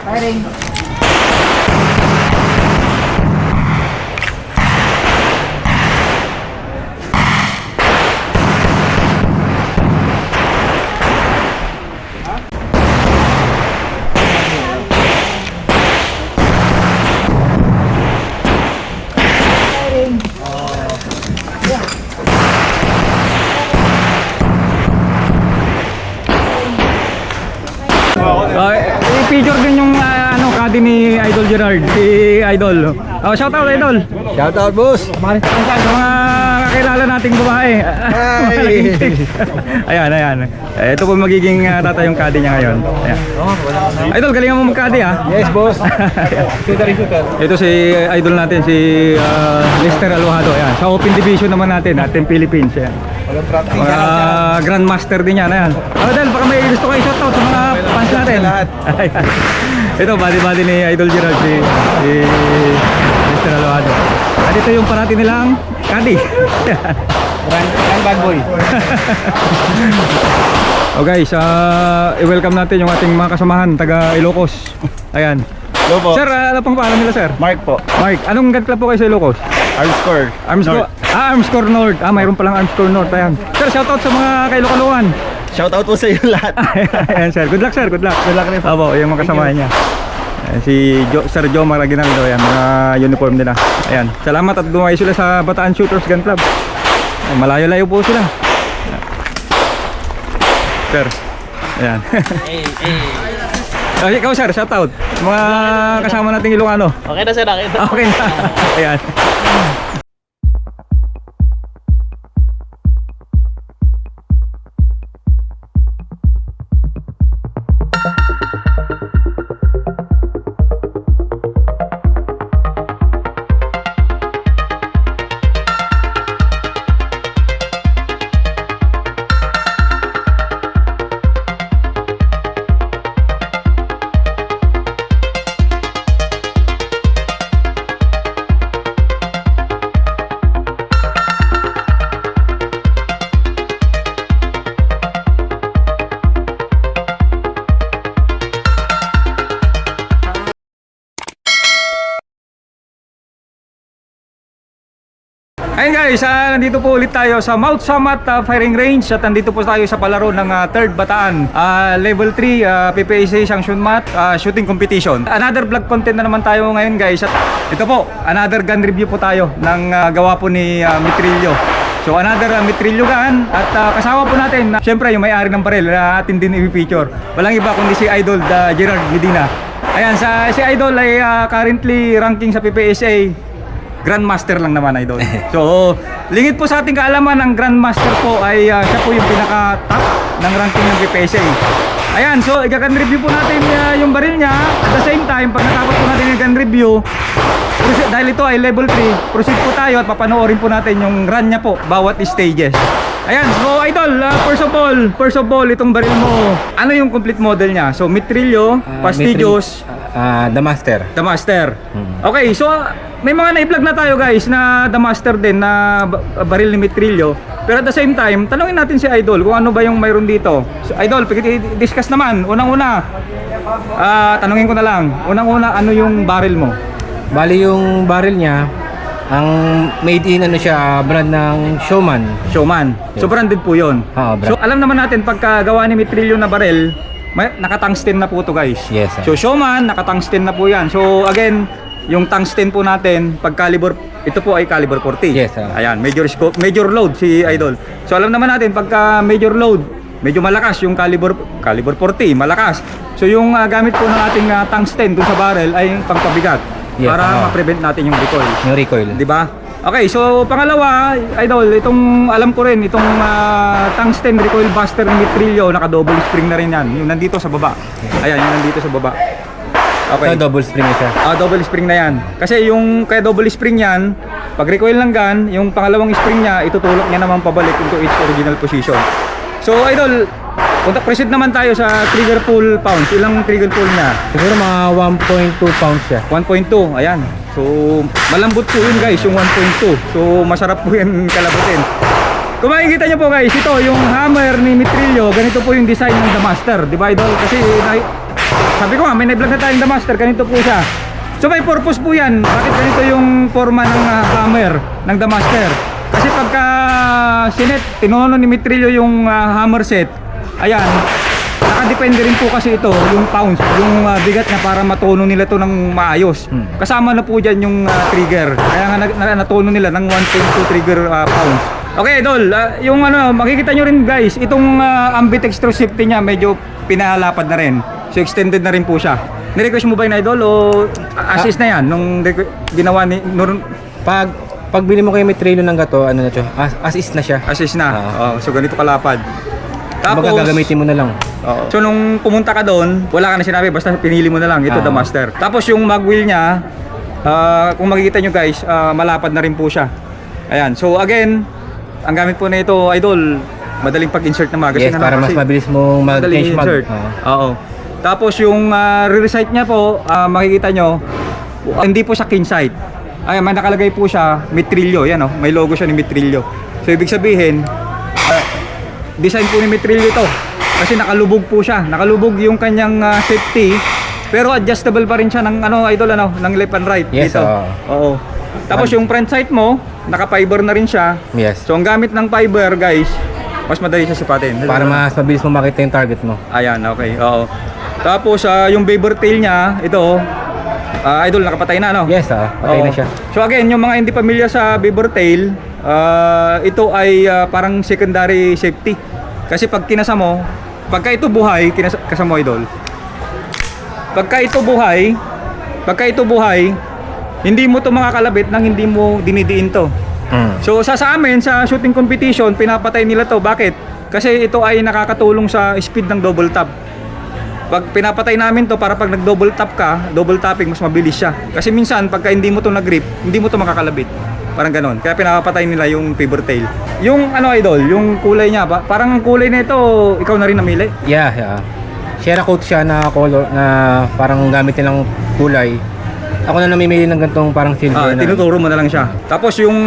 Firing. I-feature din yung caddy ni Idol Gerard, si Idol. Shout out Idol. Shout out, boss. Sa mga kakilala nating babae. Ayan. Ito po magiging tatay yung caddy niya ngayon. Ayan. Idol, galingan mo mag-caddy ha. Yes, boss. Shooter. Ito si Idol natin, si Lester Alojado. Ayan. Sa Open Division naman natin, Philippines. Ayan. Mga Grandmaster din yan. Ayan. Idol, baka may gusto kayo shoutout sa mga fans natin. Ayan. Ito, body ni Idol Gerard, si Lester Alojado. At ito yung parati nilang caddy. Grand bad boy. Oh guys, i-welcome natin yung ating mga kasamahan taga Ilocos. Ayan. Hello po. Sir, ano pang pangalan nila, sir? Mark po. Mark, anong gun club po kayo sa Ilocos? Armscore. Armscore North. Mayroon palang Armscore North. Ayan. Sir, shoutout sa mga kailokaluan. Shout out po sa iyo lahat. Ayan, sir. Good luck, sir. Good luck. Good luck rin po. Opo, yung mga kasamahan niya. Si Sir Joe Maraginaldo, ayan, mga uniform nila. Ayan. Salamat at dumayo sila sa Bataan Shooters Gun Club. Ay, malayo-layo po sila. Sir. Ayan. Ikaw sir, shoutout. Mga kasama nating Ilocano. Okay na sir, nakita. Okay na. Ayan. Ayun guys, nandito po ulit tayo sa Mount Samat Firing Range at nandito po tayo sa palaro ng 3rd Bataan Level 3 PPSA Sanction Mat Shooting Competition. Another vlog content na naman tayo ngayon guys. At ito po, another gun review po tayo ng gawa po ni Mitrillo. So another Mitrillo gun at kasama po natin syempre yung may-ari ng baril na atin din i-feature. Walang iba kundi si Idol Gerard Medina. Ayan, si Idol ay currently ranking sa PPSA Grandmaster lang naman, Idol. So, lingid po sa ating kaalaman, ang Grandmaster po ay siya po yung pinaka-top ng ranking ng PPSA. Ayan, so i-gun review po natin yung baril niya. At the same time, pag natapos po natin yung gun review, dahil ito ay level 3, proceed po tayo at papanoorin po natin yung run niya po, bawat stages. Ayan, so Idol, first of all, itong baril mo, ano yung complete model niya? So, Mitrillo, Fastidious, The Master. The Master. Okay, so may mga na-vlog na tayo guys na The Master din na baril ni Mitrillo. Pero at the same time, tanungin natin si Idol kung ano ba yung mayroon dito. So, Idol, discuss naman. Unang-una, tanungin ko na lang. Unang-una, ano yung baril mo? Bali yung baril niya, ang made in siya, brand ng Showman. Showman. Yes. So branded po yun. Brand. So alam naman natin pagka gawa ni Mitrillo na baril, naka-tungsten na po to guys. Yes, sir. So Showman, naka-tungsten na po yan. So again, yung tungsten po natin, pag caliber, ito po ay caliber 40. Yes, sir. Ayan, major scope, major load si Idol. So alam naman natin pagka major load, medyo malakas yung caliber 40, malakas. So yung gamit po ng ating tungsten dun sa barrel ay pangpabigat. Yes, para ma-prevent natin yung recoil. Yung recoil. Di ba? Okay, so pangalawa, Idol, itong alam ko rin, itong tungsten recoil buster ng Mitrillo, naka-double spring na rin yan. Yung nandito sa baba. Ayan, yung nandito sa baba. Okay. So, double spring siya. Double spring na yan. Kasi yung kaya double spring yan, pag recoil ng gun, yung pangalawang spring niya, itutulak niya naman pabalik into its original position. So, Idol, proceed naman tayo sa trigger pull pounds. Ilang trigger pull niya? Siguro mga 1.2 pounds siya. 1.2, ayan. So, malambot po yun guys, yung 1.2. So, masarap po yan kalabutin. Kung makikita nyo po guys, ito yung hammer ni Mitrillo, ganito po yung design ng The Master, di ba idol? Kasi sabi ko nga, may na-vlog na tayong The Master, ganito po siya. So may purpose po yan, bakit ganito yung forma ng hammer ng The Master? Kasi pagka sinet, tinuno ni Mitrillo yung hammer set, ayan, nakadepende rin po kasi ito, yung pounds, yung bigat niya para matuno nila to ng maayos. Kasama na po dyan yung trigger, kaya nga natuno nila ng 1.2 trigger pounds. Okay idol, yung ano, makikita nyo rin guys, itong Ambitex True Safety niya medyo pinahalapad na rin. So extended na rin po siya. Nirequest mo ba yun idol o assist na yan nung ginawa ni Nur? Pag bili mo kay Mitrillo ng gato, ano na siya, as is na siya. Assist na. So ganito kalapad. Tapos gagamitin mo na lang. So nung pumunta ka doon, wala ka na sinabi, basta pinili mo na lang ito The Master. Tapos yung magwheel niya, kung makikita nyo guys, malapad na rin po siya. Ayan. So again, ang gamit po na ito idol, madaling pag-insert ng magazine. Yes, para mas mabilis mong mag-change mag. Oo. Tapos yung re-recite niya po, makikita nyo, hindi po siya king side. Ay, may nakalagay po siya Mitrillo, yan oh, may logo siya ni Mitrillo. So ibig sabihin, design po ni Mitrillo ito. Kasi nakalubog po siya, nakalubog yung kanyang safety, pero adjustable pa rin siya ng ano idol ano, ng left and right Yes, dito. Oo. Tapos yung front sight mo, naka-fiber na rin siya. Yes. So ang gamit ng fiber, guys, mas madali siya sipatin. Para mas mabilis mo makita yung target mo. Ayan, okay. Oo. Tapos yung beaver tail niya, ito idol, nakapatay na, no? Yes, patay na siya. So again, yung mga hindi pamilya sa beaver tail, ito ay parang secondary safety. Kasi pag kinasa mo, pagka ito buhay, kinasa mo idol. Pagka ito buhay, hindi mo to makakalabit nang hindi mo dinidiin to. So sa amin, sa shooting competition, pinapatay nila to. Bakit? Kasi ito ay nakakatulong sa speed ng double tap. Pag pinapatay namin to para pag nag-double tap ka, double tapping, mas mabilis siya. Kasi minsan, pagka hindi mo to nag-grip, hindi mo to makakalabit. Parang ganon. Kaya pinapatay nila yung beaver tail. Yung ano idol, yung kulay niya, parang ang kulay na ito, ikaw na rin namili? Yeah. Share coat siya na color na parang gamit nilang kulay. Ako na namimili ng ganitong parang silver na. Tinuturo mo na lang siya. Tapos yung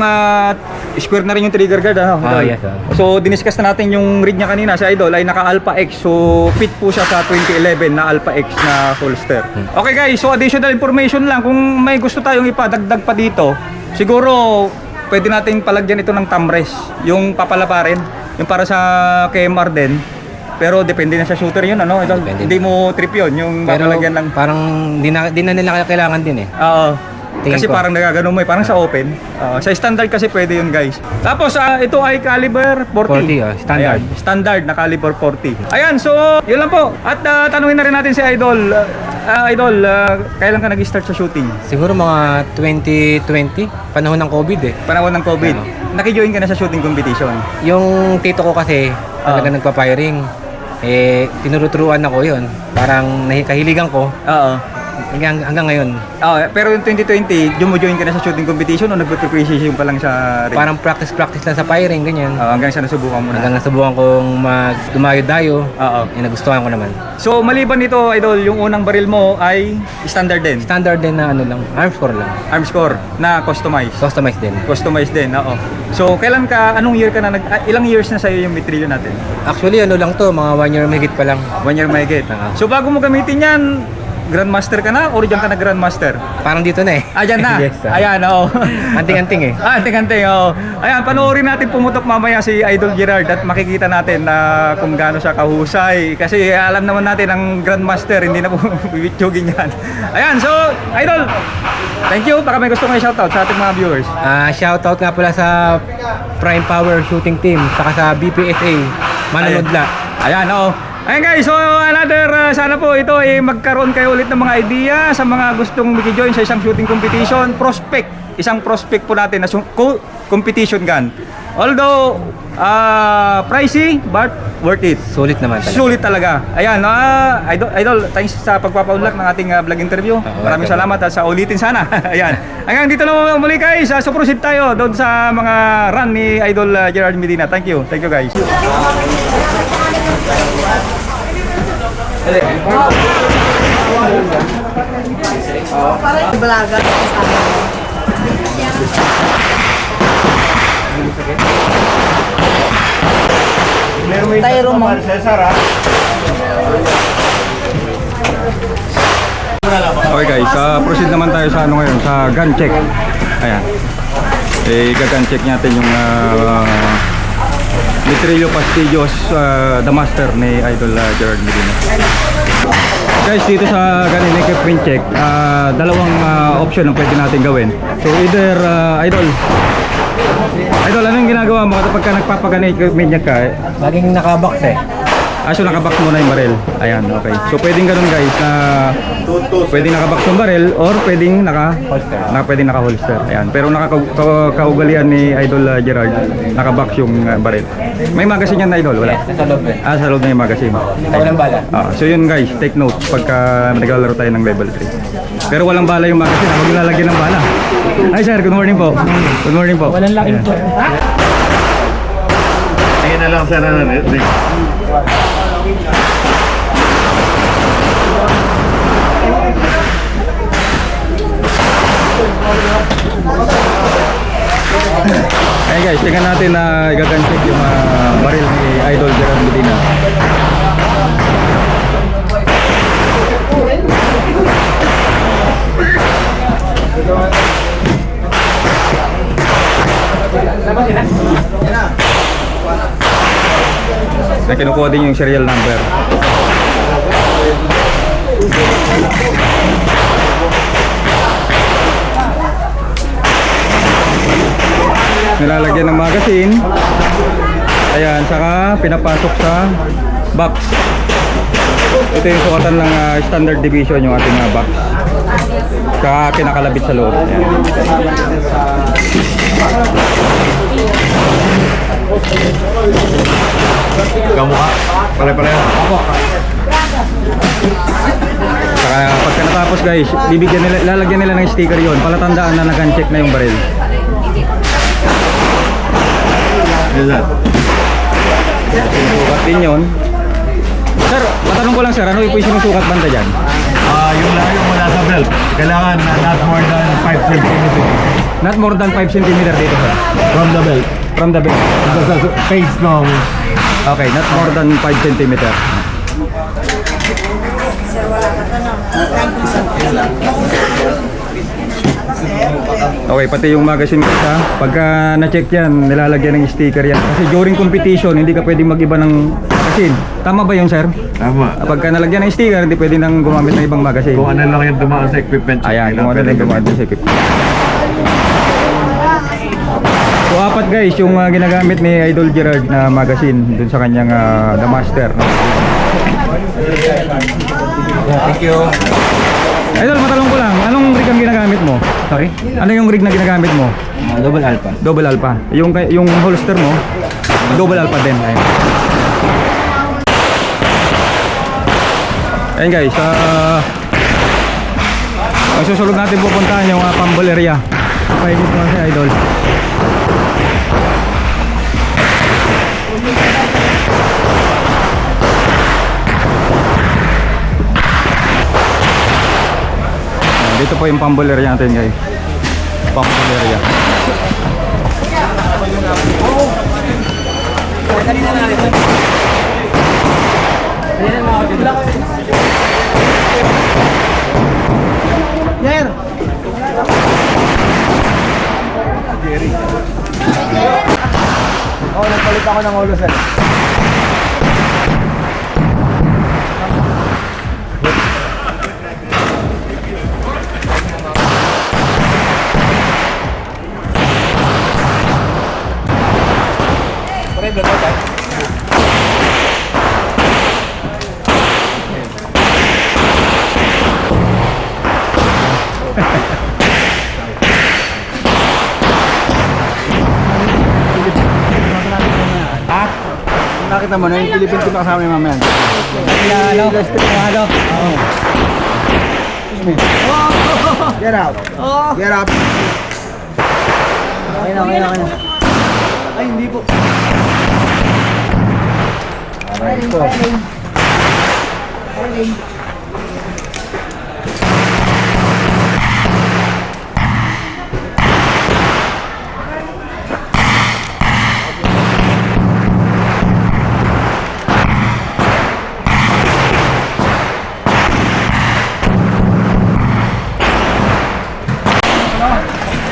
square na rin yung trigger guard, ano? Yes. So diniscuss na natin yung read niya kanina, si Idol ay naka Alpha X. So fit po siya sa 2011 na Alpha X na holster. Okay guys, so additional information lang, kung may gusto tayong ipadagdag pa dito, siguro pwede natin palagyan ito ng thumb rest, yung papalaparin, yung para sa KMR din. Pero depende na sa shooter yun, ano? Hindi mo trip yun, yung papalagyan lang. Parang di na nila kailangan din eh. Oo. Tingin Kasi ko. parang nagagano mo eh, parang sa open. Sa standard kasi pwede yun guys. Tapos ito ay caliber 40. Standard. Ayan, standard na caliber 40. Ayan, so yun lang po. At tanungin na rin natin si Idol. Idol, kailan ka nag-start sa shooting? Siguro mga 2020, panahon ng COVID eh. Panahon ng COVID. Naki-join ka na sa shooting competition? Yung tito ko kasi, talaga nagpa-firing. Tinuruturuan ako yun. Parang kahiligan ko. Oo. Hanggang ngayon. Pero yung 2020, join ka na sa shooting competition o nag-preparation pa lang sa ring? Parang practice lang sa firing, ganyan. Hanggang sa nasubukan mo na? Hanggang nasubukan kong dumayo-dayo. Oo. Nagustuhan ko naman. So maliban nito, Idol, yung unang baril mo ay standard din? Standard din na ano lang, arms core lang. Arms core na customized? Customized din. Customized din, oo. So anong year ka na ilang years na sa'yo yung Mitrillo natin? Actually, ano lang to, mga 1 year mahigit pa lang. 1 year mahigit. So bago mo gamitin yan, Grandmaster ka na or diyan ka na Grandmaster? Parang dito na eh. Diyan na? Yes, Ayan, oo. Anting-anting eh. Anting-anting, oo. Ayan, panoorin natin pumutok mamaya si Idol Gerard at makikita natin na kung gaano siya kahusay. Kasi alam naman natin ang Grandmaster, hindi na po bibitsugin yan. Ayan, so, Idol, thank you. Baka may gusto kayo shoutout sa ating mga viewers. Shoutout nga pala sa Prime Power Shooting Team, saka sa BPSA, Manunodla. Ayan, oo. Ayan guys, so another, sana po ito ay magkaroon kayo ulit ng mga idea sa mga gustong mag-join sa isang shooting competition. Isang prospect po natin na competition gun. Although, pricey, but worth it. Sulit naman talaga. Sulit talaga. Ayan, Idol, thanks sa pagpapaunlak ng ating vlog interview. Maraming salamat at sa ulitin sana. Ayan. Hanggang dito na muli guys. So proceed tayo doon sa mga run ni Idol Gerard Medina. Thank you. Thank you guys. Balaga sa Tyro mo. Okay guys, proceed naman tayo sa ano ngayon, sa gun check. Ayan. Gun check natin yung Vitrilio Pastillos, the master ni Idol Gerard Medina. Guys, dito sa gun and equipment check, dalawang option ang pwede natin gawin. So either Idol, anong ginagawa mo kapag nagpapagan equipment check ka? Laging nakabox eh. So nakabox muna yung barrel. Ayan, okay. So pwedeng ganun guys na pwedeng nakabox yung barrel or pwedeng pwedeng naka-holster. Ayan. Pero nakakaugalian ni Idol Gerard, nakabox yung barrel. May magazine yan na Idol, wala? Sa loob eh. Sa loob na yung magazine. Walang bala. So yun guys, take note pagka naglalaro tayo ng level 3. Pero walang bala yung magazine, huwag yung lalagyan ng bala. Hi sir, good morning po. Good morning po. Walang laking po. Ayun na lang sana na Rick. Hey guys, tingnan natin na i-gun check yung baril ni Idol Gerard Medina. Na kinukuha din yung serial number. Nilalagyan ng magazine. Ayan, saka pinapasok sa box. Ito yung sukatan ng standard division yung ating box. Saka kinakalabit sa loob. Ayan. Kamukha. Pare-pareho. Saka pagka natapos guys, lalagyan nila ng sticker yon, palatandaan na nag-uncheck na yung baril. Yes, sir. Sinusukat din yun. Sir, matanong ko lang sir, ano po yung sinusukat banda dyan? Yung layo mula sa belt. Kailangan not more than 5 cm. Not more than 5 cm dito sir. From the belt. From the belt. Sa face ng... Okay, not more than 5 cm. Okay, pati yung magazine ko ha. Pagka na-check yan, nilalagyan ng sticker yan. Kasi during competition, hindi ka pwedeng mag-iba ng magazine. Tama ba yun, sir? Tama. Pagka nalagyan ng sticker, hindi pwede nang gumamit ng ibang magazine. Kung ano lang yung dumaan sa equipment. Ayan, kung ano lang gumamit sa equipment. So, apat guys, yung ginagamit ni Idol Gerard na magazine dun sa kanyang The Master. No? Thank you. Idol, matalong ko lang, anong rig ang ginagamit mo? Sorry? Ano yung rig na ginagamit mo? Double alpha. Double alpha. Yung holster mo, double alpha din. Ayun. Ayun guys, ang susunod natin pupuntahan yung Pambol area. Paikot mo si Idol. Dito po yung Pambol area natin guys. Pambol area. Nagpalit ako ng ulo, sir. Nakita mo na yung Philippine team kasama yung mamaya. Ano? Ano? Get out. Get up. Okay na. Ay, hindi po. Aray po.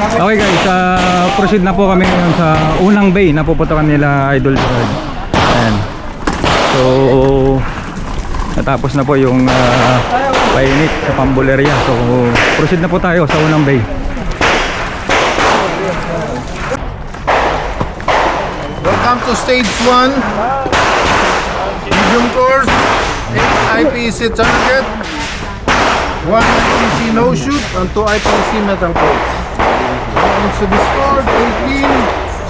Okay guys, proceed na po kami ngayon sa unang bay na pupuntahan nila Idol Gerard. Ayan. So, natapos na po yung painit sa Pambuleria. So, proceed na po tayo sa unang bay. Welcome to stage 1. Medium course, 8 IPC target, 1 IPC no shoot, and 2 IPC metal course. So the score 18.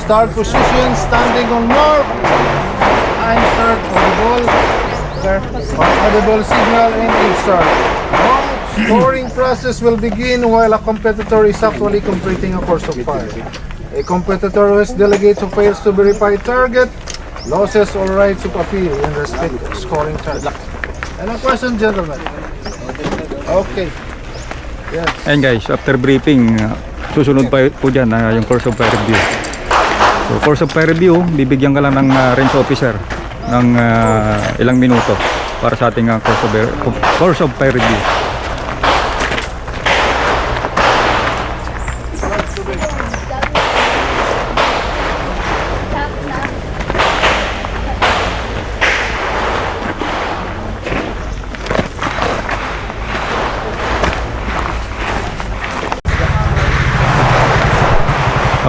Start position, standing on mark. Time start on the ball. Audible signal and aim start. Scoring process will begin while a competitor is actually completing a course of fire. A competitor who has delegates who fails to verify target losses all rights of appeal in respect of scoring target. Any question, gentlemen? Okay. Yes. And guys, after briefing, susunod pa po dyan yung course of fire review. So, course of fire review, bibigyan ka lang ng range officer ng ilang minuto para sa ating course of fire review.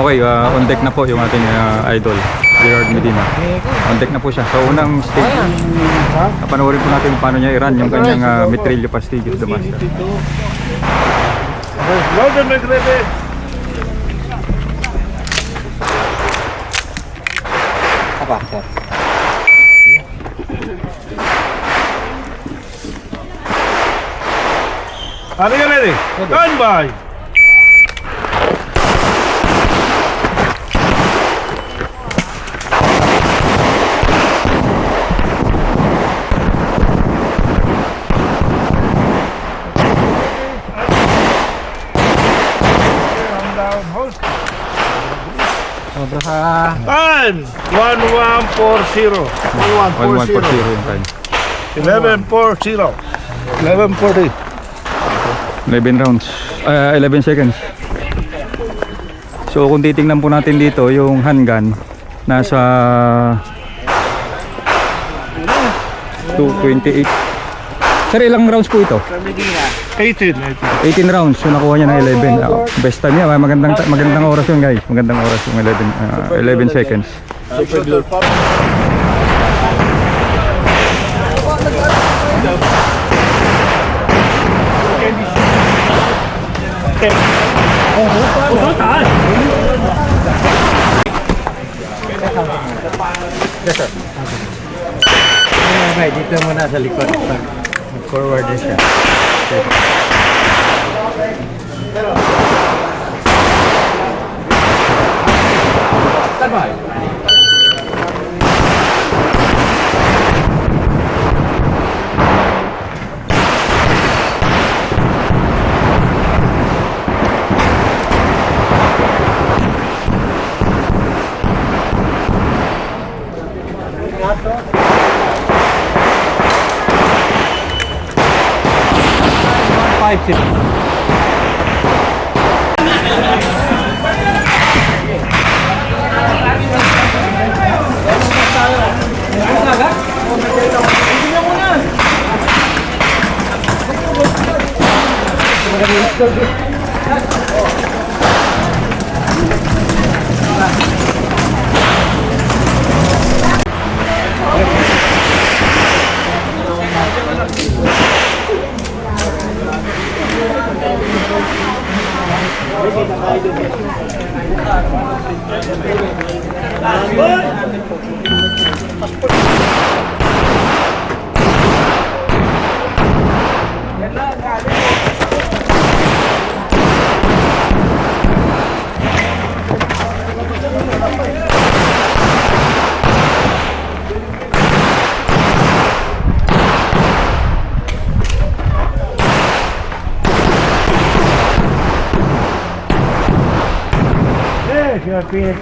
Okay, on deck na po yung ating idol, Gerard Medina. On deck na po siya. Sa unang stage, panoorin po natin paano niya i-run yung kanyang Metrillo Pastillos the Master. Load and make ready. Are you ready? Stand by. Time 1140. 1140 yung time. 1140. 1140. 11 rounds. 11 seconds. So kung titingnan po natin dito yung handgun, nasa 228. Sir, ilang rounds po ito? 18. 18 rounds. So nakuha niya ng 11. Best time niya. Magandang oras yun guys. Magandang oras yung 11 seconds. Okay, dito muna sa likod. Forward na siya.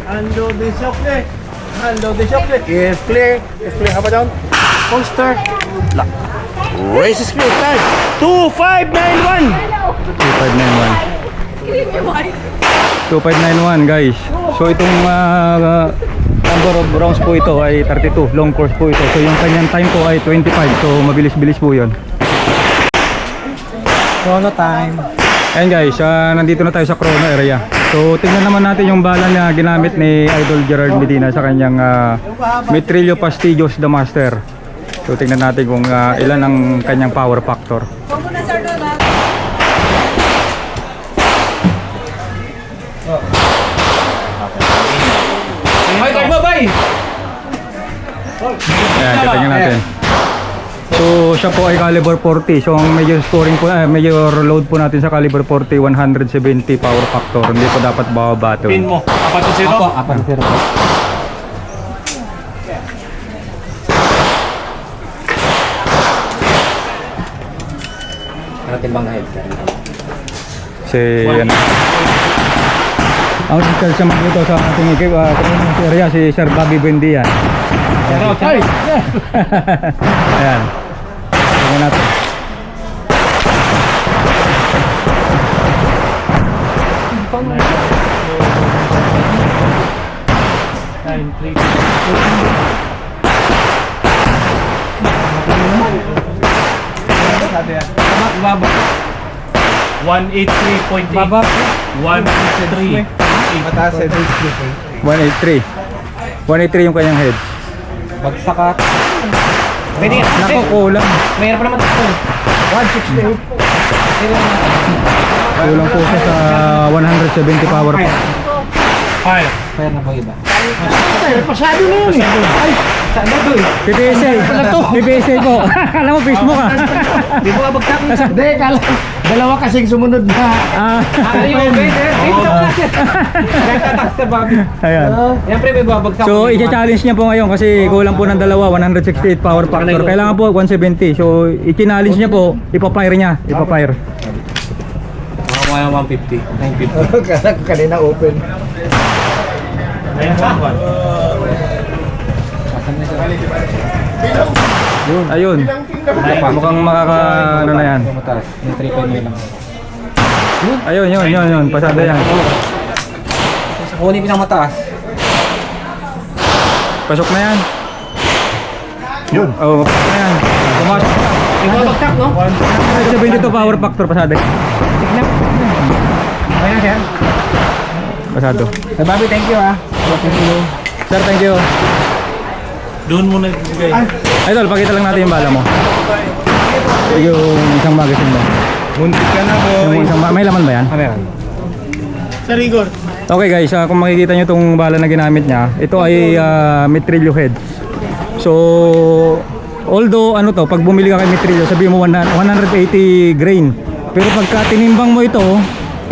Unload the chocolate. Unload the chocolate. Yes, clear. Yes, clear. How about down? Poster. Lock. Race is clear. Time. 2591. 2591. 2591 guys. So itong number of rounds po ito ay 32, long course po ito. So yung kanyang time po ay 25. So mabilis-bilis po 'yon. Chrono time. Ayan guys, nandito na tayo sa chrono area. So tingnan naman natin yung bala na ginamit ni Idol Gerard Medina sa kanyang Metrillo Pastillos The Master. So tingnan natin kung ilan ang kanyang power factor. Ayan, tingnan natin. So siya po ay caliber 40. So ang major scoring po, major load po natin sa caliber 40, 170 power factor. Hindi po dapat bababa ito. Pin mo. 4-0. Apo, 4-0 po. Ano timbang na head? Kasi ano. Ang teacher sa mga ito sa ating community area si Sir Bobby Buendia. Ayan. Tingnan natin. Baba. 183.8. Baba. 183. Mataas head. 183. 183 yung kanyang head. Bagsak ka. Pwede nga. Nako, kulang. Mayroon pa naman ito. 168. Kulang po siya sa 170 power factor. Fire. Fire na po iba. Pasado na yun eh. Ay, Saan na doon? PPSA. PPSA po. Kala mo Facebook ah. Di mo ka bagsak. hindi, dalawa kasing sumunod na. Ayun, Nagtatakas ka, Bobby. Ayan. Siyempre may babagsak. So, i-challenge niya po ngayon kasi kulang po ng dalawa, 168 power factor. Kailangan po 170. So, i-challenge niya po, ipapire niya. Ipapire. Mga 150. 950. Kanina open. 911. Ayun. Mukhang ano na yan. Mataas. Yung 3.9 lang. Ayun. Pasado yan. Sa kunin pinang mataas. Pasok na yan. Yun. Oo, pasok na yan. Pumasok na. Di mo bagsak, no? 172 power factor pasado. Okay na, sir. Pasado. Sir Bobby, thank you ah. Thank you. Sir, thank you. Doon muna ibigay. Idol, pakita lang natin yung bala mo. Yung isang magazine mo. Muntik ka na, Yung isang may laman ba yan? Meron. Sa rigor. Okay guys, kung makikita nyo itong bala na ginamit niya, ito ay Metrillo heads. So, although ano to, pag bumili ka kay Metrillo, sabihin mo 180 grain. Pero pagka tinimbang mo ito,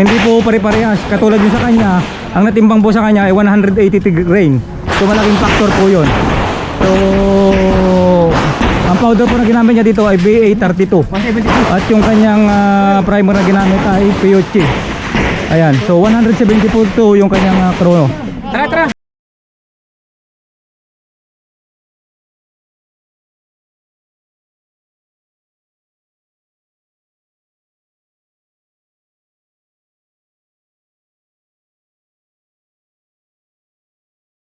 hindi po pare-parehas. Katulad yung sa kanya, ang natimbang po sa kanya ay 180 grain. So malaking factor po yun. So, ang powder po na ginamit niya dito ay BA32. At yung kanyang primer na ginamit ay Piochi. Ayan, so 172 yung kanyang chrono. Tara, tara.